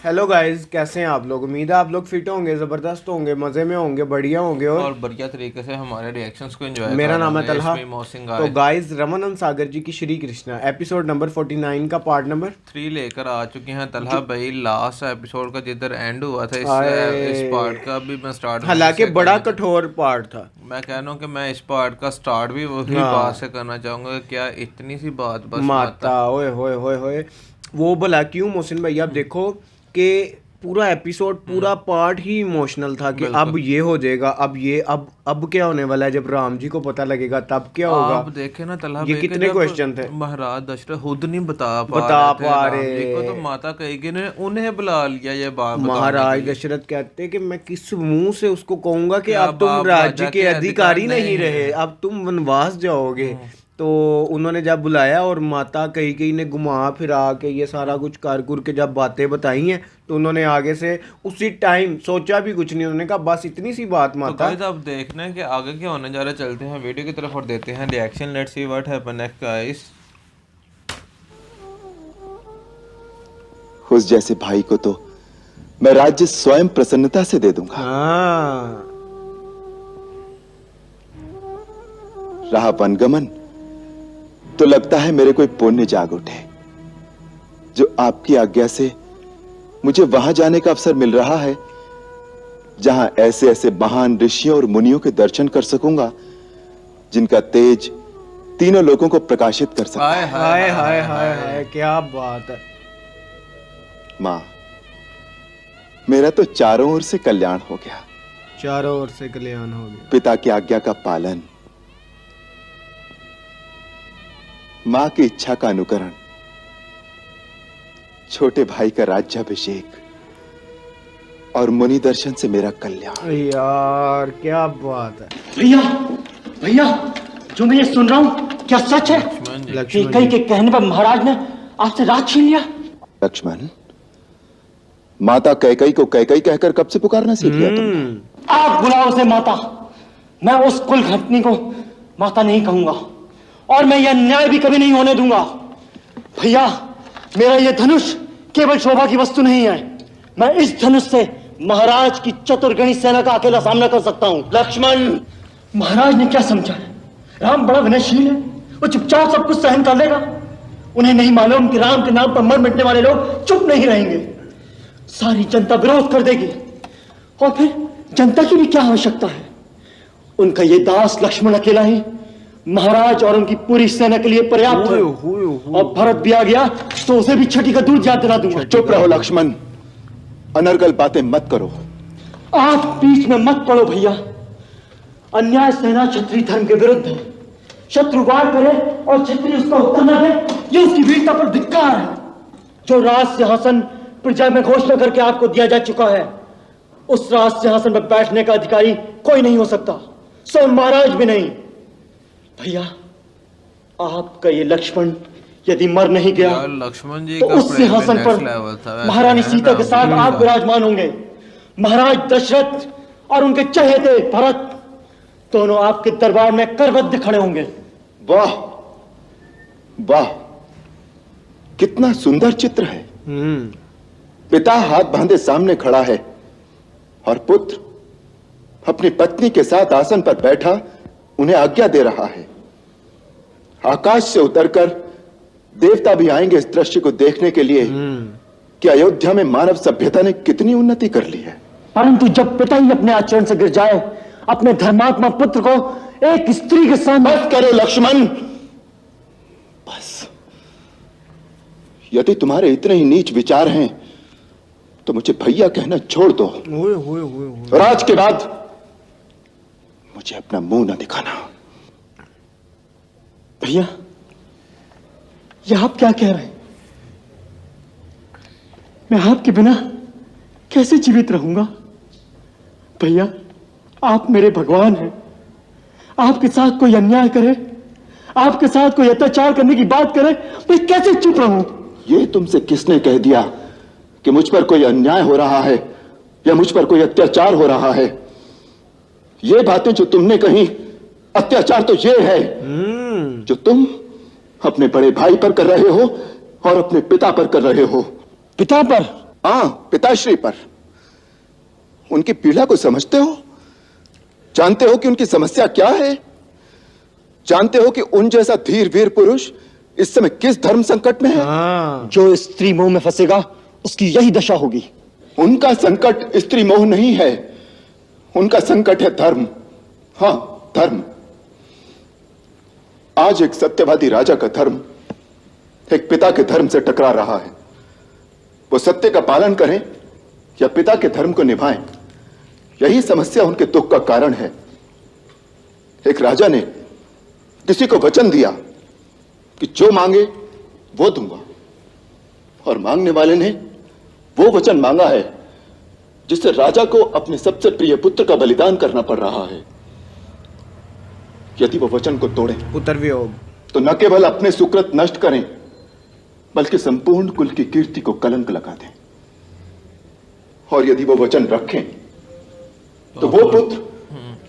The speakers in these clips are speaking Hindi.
हेलो गाइस, कैसे हैं आप लोग। उम्मीद है आप लोग फिट होंगे, ज़बरदस्त होंगे, मज़े में होंगे, बढ़िया होंगे और बढ़िया तरीके से हमारे रिएक्शंस को एंजॉय मेरा कर रहे नाम है होंगे। तलहा। इसमें मोहसिन तो गाइस गाइस, रमन सागर जी की श्री कृष्णा एपिसोड नंबर 49 का पार्ट नंबर 3 लेकर आ चुके हैं तलहा भाई। लास्ट एपिसोड का जिधर एंड हुआ था इस पार्ट आए। का भी मैं स्टार्ट वहीं हालांकि से बड़ा करना कठोर पार्ट था। मैं कह रहा हूँ कि मैं इस पार्ट का स्टार्ट भी वही बात हाँ, से करना चाहूँगा। क्या इतनी सी बात बस माता माता। ओए होए होए होए। वो भला क्यों मोहसिन भाई, आप देखो कि पूरा एपिसोड, पूरा पार्ट ही इमोशनल था कि अब बिल्कुल। ये हो जाएगा, अब क्या होने वाला है, जब राम जी को पता लगेगा तब क्या होगा। आप देखे ना तलहा ये भाई के कितने जब क्वेश्चन थे। महाराज दशरथ खुद नहीं बता पा बता रहे थे पा राम जी को, तो रहे। माता कहेगी ने उन्हें बुला लिया ये बात बताने के महाराज लिए। दशरथ कहते कि मैं किस मुंह से उसको कहूंगा कि क्या अब तुम बाप राज्य राजा के के अधिकार अधिकारी नहीं नहीं रहे, है। अब तुम वनवास जाओगे। तो उन्होंने जब बुलाया और माता कही ने घुमा फिरा के ये सारा कुछ कर कुर के जब बातें बताई हैं, तो उन्होंने आगे से उसी टाइम सोचा भी कुछ नहीं, उन्होंने कहा बस इतनी सी बात तो माता। गाइस आप देखना है कि आगे क्या होने जा रहा है। चलते हैं वीडियो की तरफ और देते हैं reaction. Let's see what happen next guys. उस जैसे भाई को तो मैं राज्य स्वयं प्रसन्नता से दे दूंगा। हाँ, रहा वनगमन, तो लगता है मेरे कोई पुण्य जाग उठे, जो आपकी आज्ञा से मुझे वहां जाने का अवसर मिल रहा है, जहां ऐसे ऐसे महान ऋषियों और मुनियों के दर्शन कर सकूंगा, जिनका तेज तीनों लोगों को प्रकाशित कर सकता है। हाय हाय हाय हाय, क्या बात है। मां, मेरा तो चारों ओर से कल्याण हो गया। चारों ओर से कल्याण हो गया। पिता की आज्ञा का पालन, मां की इच्छा का अनुकरण, छोटे भाई का राज्याभिषेक और मुनि दर्शन से मेरा कल्याण। यार क्या बात है। भैया भैया, जो मैं ये सुन रहा हूँ क्या सच है लक्ष्मण जी। कि लक्ष्मण कई जी। के कहने पर महाराज ने आपसे राज छीन लिया? लक्ष्मण, माता कैकई को कैकई कहकर कब से पुकारना सीख लिया तुमने? आप बुलाओ उसे माता। मैं उस कुल घटनी को माता नहीं कहूंगा और मैं यह न्याय भी कभी नहीं होने दूंगा। भैया, मेरा यह धनुष केवल शोभा की वस्तु नहीं है। मैं इस धनुष से महाराज की चतुर्गणी सेना का अकेला सामना कर सकता हूं। लक्ष्मण, महाराज ने क्या समझा है? राम बड़ा विनयशील है, वो चुपचाप सब कुछ सहन कर लेगा। उन्हें नहीं मालूम कि राम के नाम पर मर मिटने वाले लोग चुप नहीं रहेंगे। सारी जनता विरोध कर देगी और फिर जनता की भी क्या आवश्यकता है? उनका ये दास लक्ष्मण अकेला ही महाराज और उनकी पूरी सेना के लिए पर्याप्त है। और भरत भी आ गया तो उसे भी छठी का दूध याद दिला दूंगा। चुप रहो लक्ष्मण, अनर्गल बातें मत करो। आप बीच में मत पड़ो भैया। अन्याय सेना क्षत्रिय धर्म के विरुद्ध है। शत्रु वार करे और क्षत्रिय उसका उत्तर न दे, ये उसकी वीरता पर धिक्कार है। जो राज सिंहासन प्रजा में घोषणा करके आपको दिया जा चुका है, उस राज सिंहासन पर बैठने का अधिकारी कोई नहीं हो सकता, स्वयं महाराज भी नहीं। भैया, आपका ये लक्ष्मण यदि मर नहीं गया यार लक्ष्मण जी तो का उस प्रेम सिंहासन नेक्स्ट पर लेवल था वैसे, महारानी है सीता ना? के साथ आप विराजमान होंगे। महाराज दशरथ और उनके चहेते भरत दोनों आपके दरबार में करबद्ध खड़े होंगे। वाह वाह, कितना सुंदर चित्र है। पिता हाथ बांधे सामने खड़ा है और पुत्र अपनी पत्नी के साथ आसन पर बैठा उन्हें आज्ञा दे रहा है। आकाश से उतरकर देवता भी आएंगे इस दृश्य को देखने के लिए कि अयोध्या में मानव सभ्यता ने कितनी उन्नति कर ली है। परंतु जब पिता ही अपने आचरण से गिर जाए, अपने धर्मात्मा पुत्र को एक स्त्री के सामने। बस करो लक्ष्मण, बस। यदि तुम्हारे इतने ही नीच विचार हैं तो मुझे भैया कहना छोड़ दो और आज के बाद मुझे अपना मुंह ना दिखाना। भैया, यह आप क्या कह रहे हैं? मैं आपके बिना कैसे जीवित रहूंगा? भैया, आप मेरे भगवान हैं। आपके साथ कोई अन्याय करे, आपके साथ कोई अत्याचार करने की बात करे, मैं कैसे चुप रहूं? ये तुमसे किसने कह दिया कि मुझ पर कोई अन्याय हो रहा है या मुझ पर कोई अत्याचार हो रहा है? ये बातें जो तुमने कही, अत्याचार तो ये है जो तुम अपने बड़े भाई पर कर रहे हो और अपने पिता पर कर रहे हो। पिता पर? हाँ, पिताश्री पर। उनकी पीड़ा को समझते हो? जानते हो कि उनकी समस्या क्या है? जानते हो कि उन जैसा धीर वीर पुरुष इस समय किस धर्म संकट में है? हाँ। जो स्त्री मोह में फंसेगा उसकी यही दशा होगी। उनका संकट स्त्री मोह नहीं है, उनका संकट है धर्म। हाँ, धर्म। आज एक सत्यवादी राजा का धर्म एक पिता के धर्म से टकरा रहा है। वो सत्य का पालन करें या पिता के धर्म को निभाएं, यही समस्या उनके दुख का कारण है। एक राजा ने किसी को वचन दिया कि जो मांगे वो दूंगा, और मांगने वाले ने वो वचन मांगा है जिससे राजा को अपने सबसे प्रिय पुत्र का बलिदान करना पड़ रहा है। यदि वो वचन को तोड़ें, पुत्र वियोग, तो न केवल अपने सुकृत नष्ट करें बल्कि संपूर्ण कुल की कीर्ति को कलंक लगा दें। और यदि वो वचन रखें तो वो पुत्र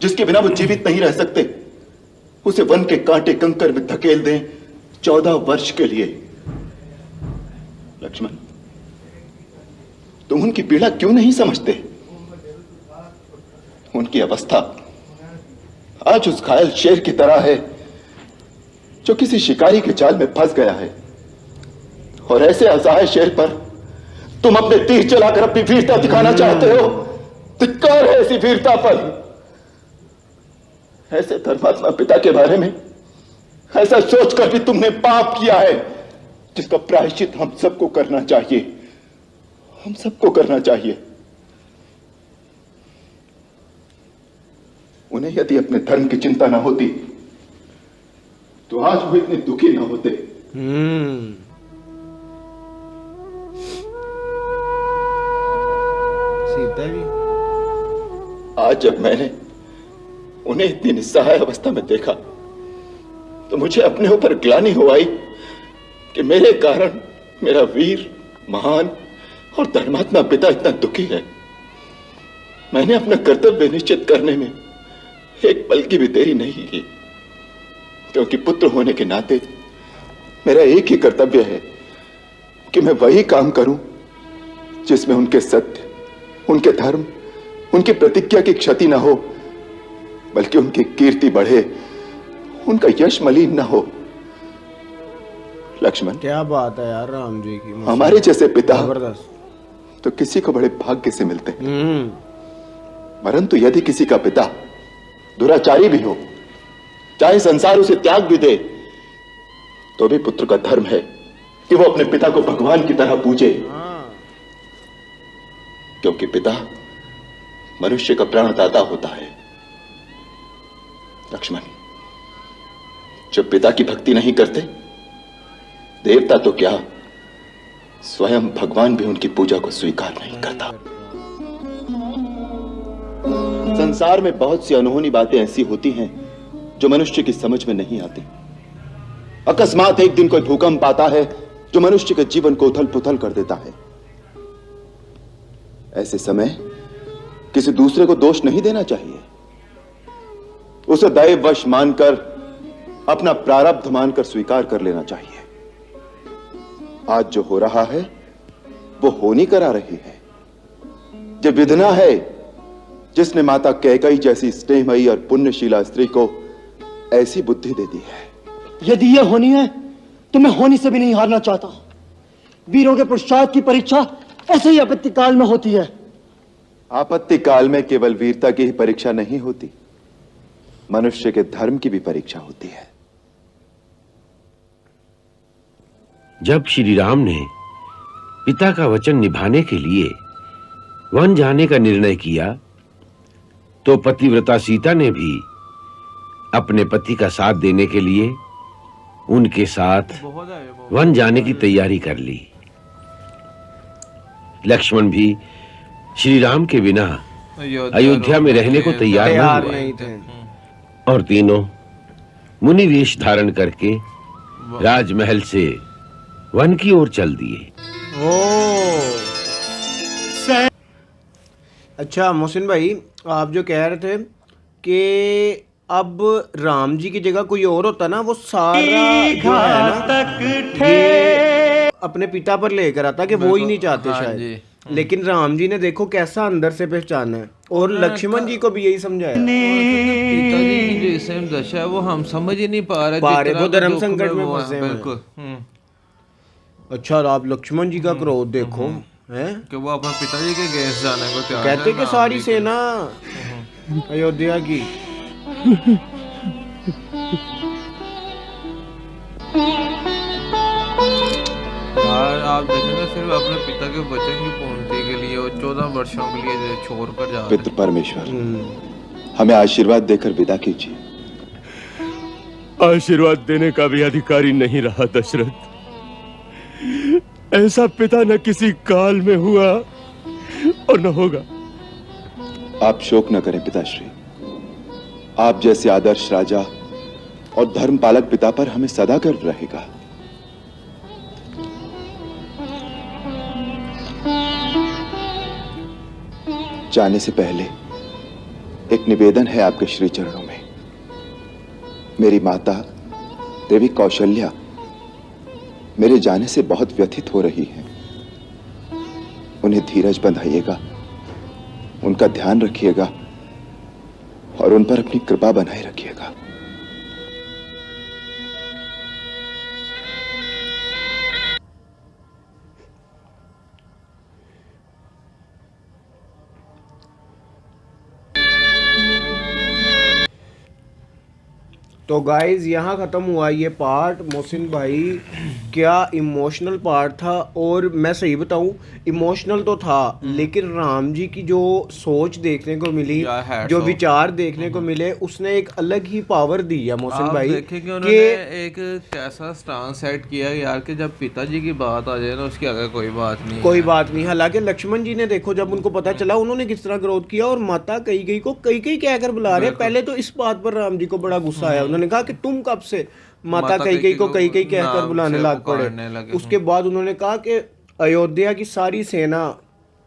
जिसके बिना वो जीवित नहीं रह सकते, उसे वन के कांटे कंकर में धकेल दें 14 वर्ष के लिए। लक्ष्मण, तुम उनकी पीड़ा क्यों नहीं समझते? उनकी अवस्था आज उस घायल शेर की तरह है जो किसी शिकारी के जाल में फंस गया है, और ऐसे असहाय शेर पर तुम अपने तीर चलाकर अपनी वीरता दिखाना चाहते हो। धिक्कार है ऐसी वीरता पर। ऐसे धर्मात्मा पिता के बारे में ऐसा सोचकर भी तुमने पाप किया है, जिसका प्रायश्चित हम सबको करना चाहिए। हम सबको करना चाहिए। उन्हें यदि अपने धर्म की चिंता ना होती तो आज वो इतने दुखी ना होते। सीता भी। आज जब मैंने उन्हें इतनी निस्सहाय अवस्था में देखा तो मुझे अपने ऊपर ग्लानि हो आई कि मेरे कारण मेरा वीर, महान और धर्मात्मा पिता इतना दुखी है। मैंने अपना कर्तव्य निश्चित करने में एक पल की भी देरी नहीं की, क्योंकि पुत्र होने के नाते मेरा एक ही कर्तव्य है कि मैं वही काम करूं जिसमें उनके सत्य, उनके धर्म, उनकी प्रतिज्ञा की क्षति ना हो, बल्कि उनकी कीर्ति बढ़े, उनका यश मलिन ना हो। लक्ष्मण, क्या बात है यार राम जी की। हमारे जैसे पिता जबरदस्त। तो किसी को बड़े भाग्य से मिलते हैं, परंतु यदि किसी का पिता दुराचारी भी हो, चाहे संसार उसे त्याग भी दे, तो भी पुत्र का धर्म है कि वो अपने पिता को भगवान की तरह पूजे, क्योंकि पिता मनुष्य का प्राणदाता होता है। लक्ष्मण, जो पिता की भक्ति नहीं करते, देवता तो क्या, स्वयं भगवान भी उनकी पूजा को स्वीकार नहीं करता। संसार में बहुत सी अनहोनी बातें ऐसी होती हैं जो मनुष्य की समझ में नहीं आती। अकस्मात एक दिन कोई भूकंप आता है जो मनुष्य के जीवन को उथल पुथल कर देता है। ऐसे समय किसी दूसरे को दोष नहीं देना चाहिए, उसे दैववश मानकर, अपना प्रारब्ध मानकर स्वीकार कर लेना चाहिए। आज जो हो रहा है वो होनी करा रही है। जो विधना है जिसने माता कैकेयी जैसी स्नेहमयी और पुण्यशीला स्त्री को ऐसी बुद्धि दे दी है। यदि यह होनी है तो मैं होनी से भी नहीं हारना चाहता। वीरों के पुरुषार्थ की परीक्षा ऐसे ही आपत्ति काल में होती है। आपत्ति काल में केवल वीरता की ही परीक्षा नहीं होती, मनुष्य के धर्म की भी परीक्षा होती है। जब श्री राम ने पिता का वचन निभाने के लिए वन जाने का निर्णय किया, तो पतिव्रता सीता ने भी अपने पति का साथ देने के लिए उनके साथ वन जाने की तैयारी कर ली। लक्ष्मण भी श्री राम के बिना अयोध्या में रहने को तैयार नहीं थे, और तीनों मुनि वेश धारण करके राजमहल से वन की ओर चल दिए। अच्छा मोहसिन भाई, आप जो कह रहे थे कि अब राम जी की जगह कोई और होता ना, वो सारा जो है ना ये अपने पिता पर लेकर आता कि वो ही नहीं चाहते शायद। लेकिन राम जी ने देखो कैसा अंदर से पहचाना है, और लक्ष्मण जी को भी यही समझाया। पिताजी की जो इस टाइम दशा है वो हम समझ ही नहीं पा रहे जितना वो धर्म दुख संकट में वो फंसे हैं, हुए हैं। बिल्कुल। अच्छा, और आप लक्ष्मण जी का क्रोध देखो हैं कि वो अपने पिताजी के अगेंस्ट जाने को तैयार कहते है कि राम सारी जी के। सेना अयोध्या की। यार आप देखेंगे सिर्फ अपने पिता के वचन की पूर्ति के लिए वो 14 वर्षों के लिए जो छोड़ कर जा रहे पितृ परमेश्वर, हमें आशीर्वाद देकर विदा कीजिए। आशीर्वाद देने का भी अधिकारी नहीं रहा दशरथ। ऐसा पिता न किसी काल में हुआ और न होगा। आप शोक न करें पिताश्री, आप जैसे आदर्श राजा और धर्म पालक पिता पर हमें सदा गर्व रहेगा। जाने से पहले एक निवेदन है आपके श्री चरणों में। मेरी माता देवी कौशल्या मेरे जाने से बहुत व्यथित हो रही हैं। उन्हें धीरज बंधाइएगा, उनका ध्यान रखिएगा और उन पर अपनी कृपा बनाए रखिएगा। तो गाइज यहाँ ख़त्म हुआ ये पार्ट। मोहसिन भाई क्या इमोशनल पार्ट था, और मैं सही बताऊँ इमोशनल तो था, लेकिन राम जी की जो सोच देखने को मिली, जो विचार देखने को मिले, उसने एक अलग ही पावर दी है मोहसिन भाई। देखें कि उन्होंने एक कैसा स्टांस सेट किया यार कि जब पिताजी की बात आ जाए ना उसकी आगे कोई बात नहीं, कोई बात नहीं। हालांकि लक्ष्मण जी ने देखो जब उनको पता चला उन्होंने किस तरह क्रोध किया, और माता कैकेयी को कैकेयी कहकर बुला रहे। पहले तो इस बात पर राम जी को बड़ा गुस्सा आया, उन्होंने कहा कि तुम कब से माता कैकेयी को कैकेयी कहकर बुलाने लग पड़े। उसके बाद उन्होंने कहा कि अयोध्या की सारी सेना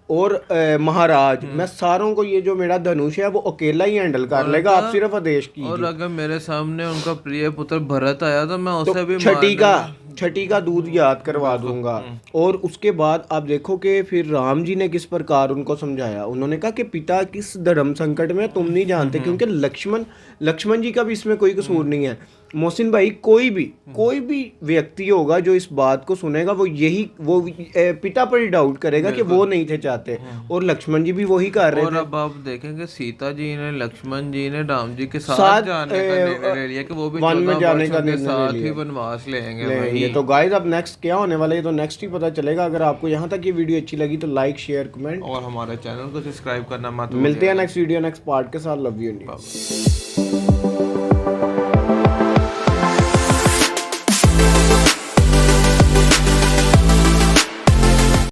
और महाराज, मैं सारों को, ये जो मेरा धनुष है वो अकेला ही हैंडल कर लेगा, आप सिर्फ आदेश कीजिए। और अगर मेरे सामने उनका प्रिय पुत्र भरत आया तो मैं उसे भी छठी का दूध याद करवा दूंगा। और उसके बाद आप देखो कि फिर राम जी ने किस प्रकार उनको समझाया। उन्होंने कहा कि पिता किस धर्म संकट में तुम नहीं जानते, क्योंकि लक्ष्मण जी का भी इसमें कोई कसूर नहीं है। मोहसिन भाई कोई भी व्यक्ति होगा जो इस बात को सुनेगा वो पिता पर ही डाउट करेगा कि वो नहीं थे चाहते, और लक्ष्मण जी भी वही कर रहे थे। और अब आप देखेंगे सीता जी ने, लक्ष्मण जी ने राम जी के साथ जाने का निर्णय ले लिया कि वो भी वन में जाने का निर्णय साथ ही वनवास लेंगे। तो गाइस अब नेक्स्ट क्या होने वाला है तो नेक्स्ट ही पता चलेगा। अगर आपको यहाँ तक ये वीडियो अच्छी लगी तो लाइक शेयर कमेंट और हमारे चैनल को सब्सक्राइब करना मत मिलते हैं नेक्स्ट वीडियो नेक्स्ट पार्ट के साथ। Love you.